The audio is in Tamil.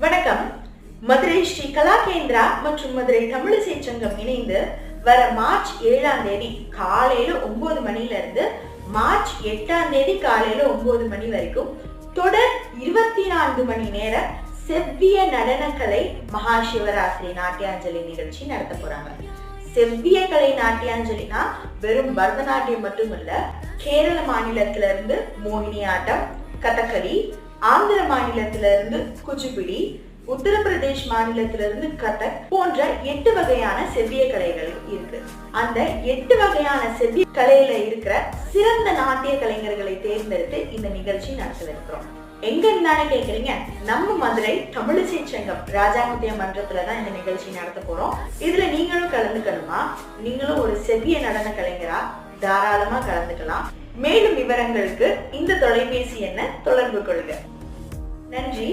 வணக்கம். மதுரை ஸ்ரீ கலாகேந்திரா மற்றும் மதுரை தமிழிசை சங்கம் இணைந்து வர மார்ச் 7ஆம் தேதி காலையில 9 மணில இருந்து மார்ச் 8ஆம் தேதி காலையில 9 மணி வரைக்கும் தொடர் 24 மணி நேர செவ்விய நடனக்கலை மகா சிவராத்திரி நாட்டியாஞ்சலி நிகழ்ச்சி நடத்த போறாங்க. செவ்விய கலை நாட்டியாஞ்சலினா வெறும் பரதநாட்டியம் மட்டுமல்ல, கேரள மாநிலத்தில இருந்து மோகினி ஆட்டம், கதகளி, ஆந்திர மாநிலத்தில இருந்து குச்சிப்புடி, உத்தரப்பிரதேஷ் மாநிலத்திலிருந்து கதக் போன்ற 8 வகையான செவ்விய கலைகள் இருக்கு. அந்த 8 வகையான செவ்விய கலையில இருக்கிற சிறந்த நாட்டிய கலைஞர்களை தேர்ந்தெடுத்து இந்த நிகழ்ச்சி நடத்தவிருக்கிறோம். எங்க இருந்தானே கேக்குறீங்க? நம்ம மதுரை தமிழிசை சங்கம் ராஜாமுத்திய மன்றத்துலதான் இந்த நிகழ்ச்சி நடத்த போறோம். இதுல நீங்களும் கலந்துக்கணுமா? நீங்களும் ஒரு செவ்விய நடன கலைஞரா? தாராளமா கலந்துக்கலாம். மேலும் விவரங்களுக்கு இந்த தொலைபேசி எண்ணை தொடர்பு கொள்ளுங்க. நன்றி.